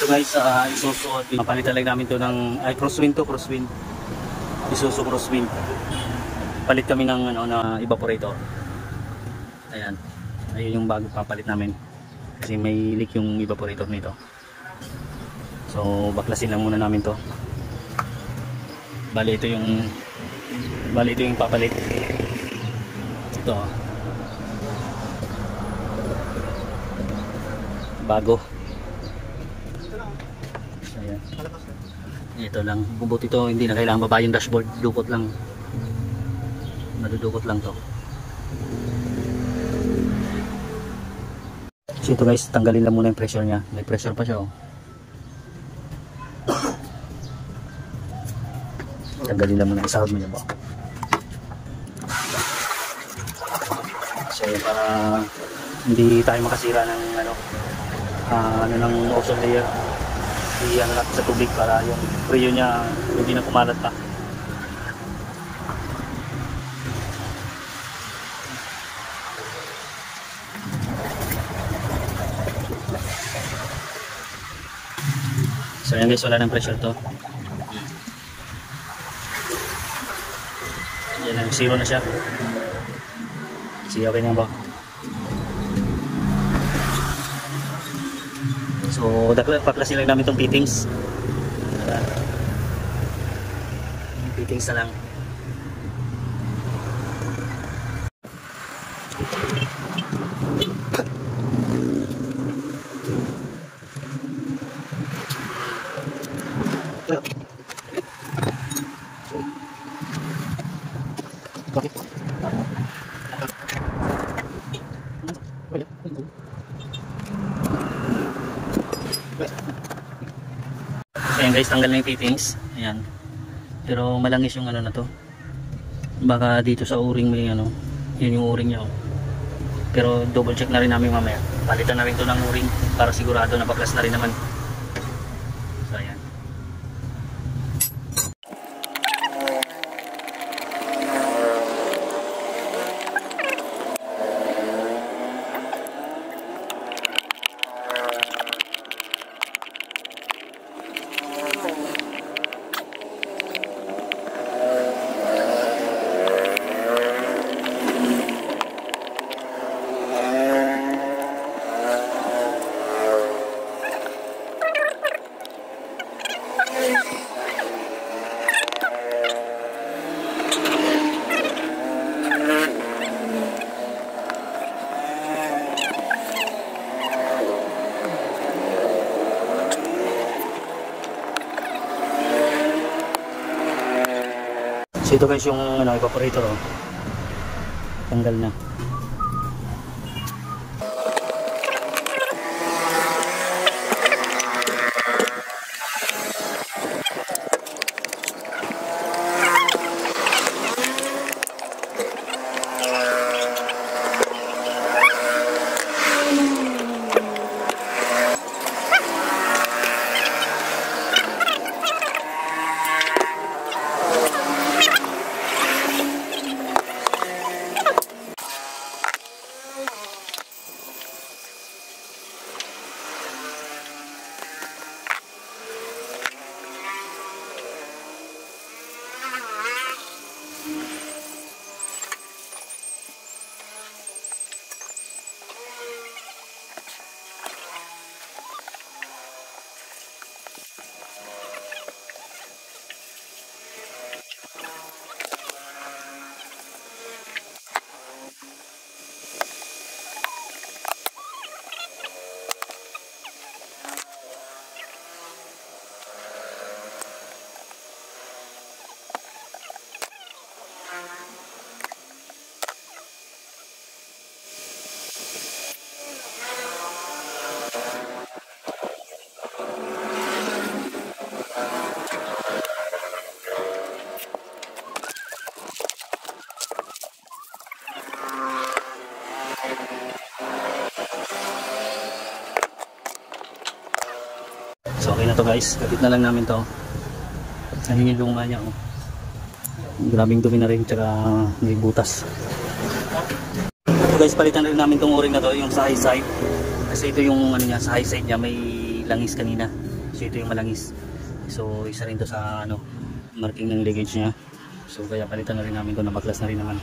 Ito guys, Isuzu, palitan lang namin to ng crosswind to, crosswind. Isuzu crosswind. Palit kami ng na evaporator. Ayan. Ayun yung bago papalit namin. Kasi may leak yung evaporator nito. So baklasin lang muna namin to. Bali ito yung papalit. Ito. Bago. Ayan. Ito lang. Bubuti ito, hindi na kailangan baba yung dashboard. Dukot lang. Madudukot lang to. So ito guys, tanggalin lang muna yung pressure nya. May pressure pa siya oh. Tanggalin lang muna, isahod mo niya ba. So para hindi tayo makasira ng ng ozone layer. Iyan natin sa tubig para yung preo nya hindi na kumalat pa. So yan guys, wala ng pressure to. Yan, zero na siya. Sige, okay na ba? So paklasin lang namin itong fittings. Fittings na lang. Ayan guys, tanggal na yung fittings. Ayan. Pero malangis yung na to. Baka dito sa o-ring may yun yung o-ring nya oh. Pero double check na rin namin mamaya. Palitan na rin to ng o-ring para sigurado na baklas na rin naman. So ayan. So ito guys yung evaporator oh. Tanggal na. So okay na to guys, kapit na lang namin to. Ayun yung luma niya oh. Grabing dumi na rin, tsaka may butas. So guys, palitan rin namin tong o-ring na to, yung sa high side. Kasi ito yung niya, sa high side niya may langis kanina. So ito yung malangis. So isa rin to sa ano, marking ng leakage niya. So kaya palitan na rin namin to, nabaklas na rin naman.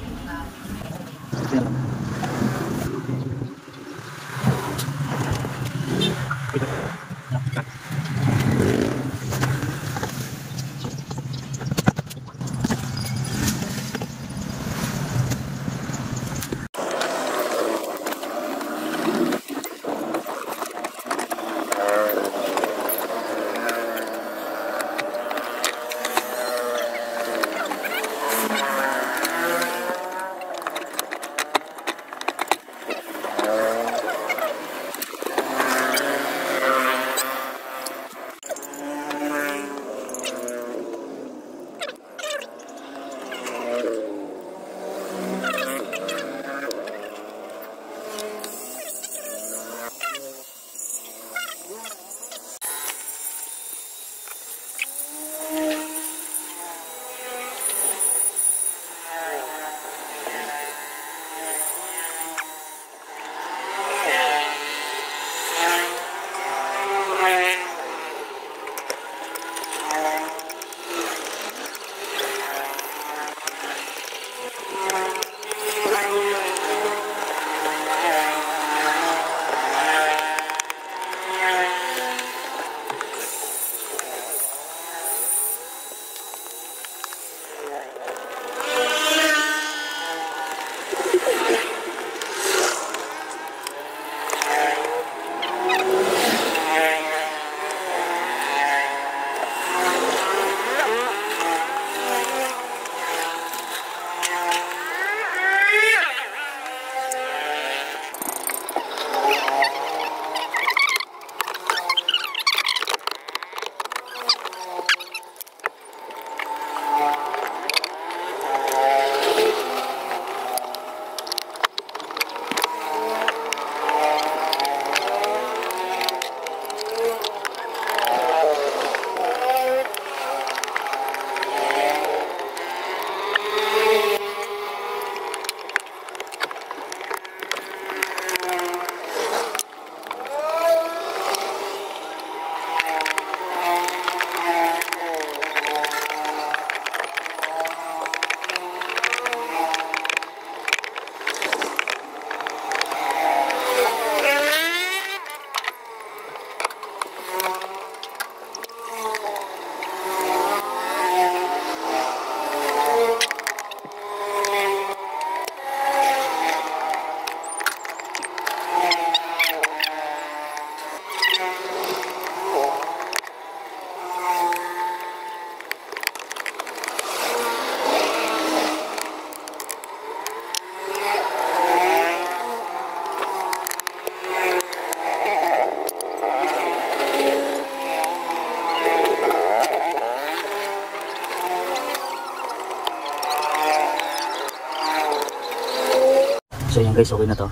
So yan guys, okay na to.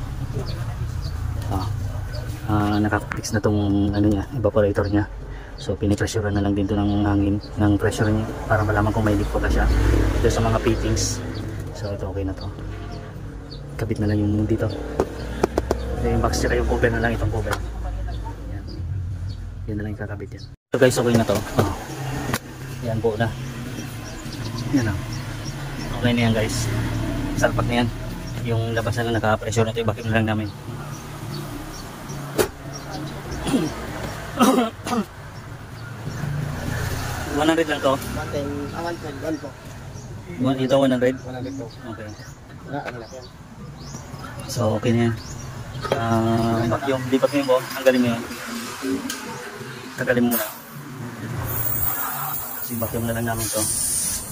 Nakaka-fix na tong ano niya, evaporator niya. So pinipressurean na lang din to ng hangin, ng pressure niya para malaman kung may leak pa siya. Ito sa mga fittings. So ito okay na to. Kabit na lang yung dito. Yung box tsaka yung cover na lang, itong cover. Yan. Yan na lang yung kakabit yan. So guys, okay na to. Yan po na. Yan o. Okay na yan guys. Salpak na yan. Yung labas na lang naka-pressure na ito, i-vacuum na lang namin. $100 lang to? 100 po. Ito 100? 100 po. Okay. Ano lang yan? So okay na yan. Vacuum, di vacuum mo, tanggalin mo yun. Tanggalin mo muna. Kasi vacuum na lang namin to.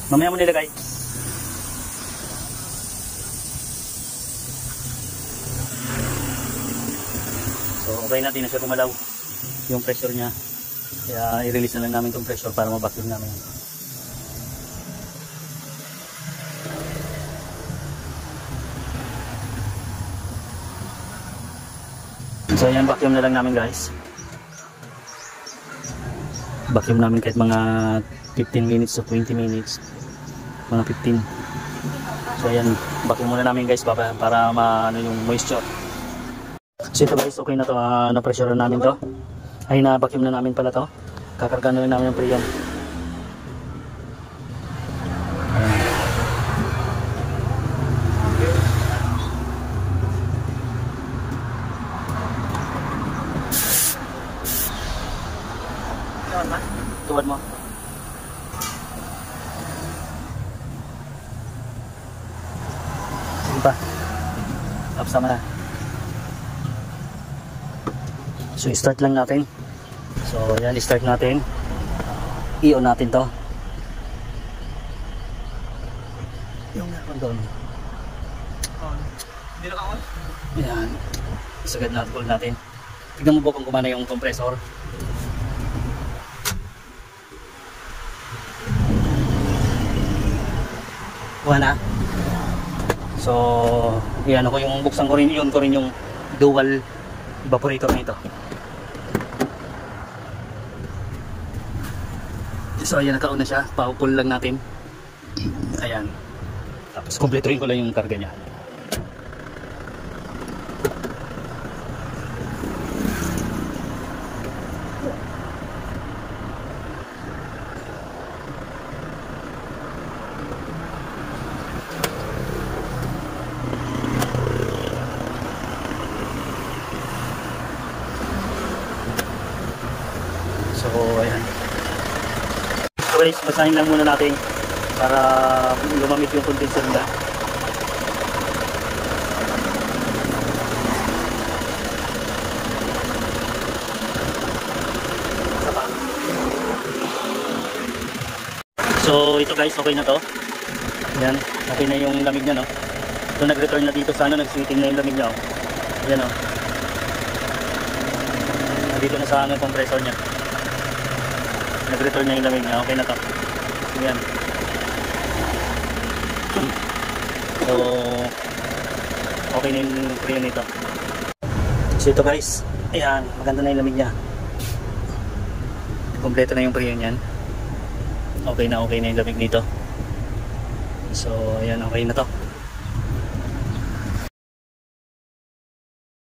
Mamaya mo nilagay. So okay natin na siya gumalaw yung pressure niya. Kaya i-release na lang namin itong pressure para ma-vacuum namin. So yan, vacuum na lang namin guys. Vacuum namin kahit mga 15 minutes to 20 minutes. Mga 15. So yan, vacuum muna namin guys para maano yung moisture. So ito guys, okay na to, na-pressure namin to. Ay, na-vacuum na namin pala to. Kakarga na rin namin yung preyon. Tuwad mo. Sige pa. Tapos sama na. So start lang natin. So yan, start natin. I-on natin to. Yung doon. Hindi na ka-on? Yan. Isagad natin, pull natin. Tignan mo po kung kumana yung compressor. Kuha na. So, yan ako yung buksan ko rin, yun ko rin yung dual evaporator nito. So, ayan, naka-on na siya. Pa-pull lang natin. Ayan. Tapos, kompleto rin ko lang yung karga niya. So, ayan. So guys, basahin lang muna natin para lumamig yung condenser nila. So, ito guys, okay na to. Ayan, okay na yung lamig niya, no? So, nag-return na dito sa ano, nag-sweeting na yung lamig niya, oh. Ayan, oh. Dito na sa ano, compressor niya. Nag-return na yung lamig niya. Okay na to. Ayan. So, okay na yung preyon nito. So ito guys. Ayan. Maganda na yung lamig niya. Kompleto na yung preyon niyan. Okay na yung lamig nito. So, ayan. Okay na to.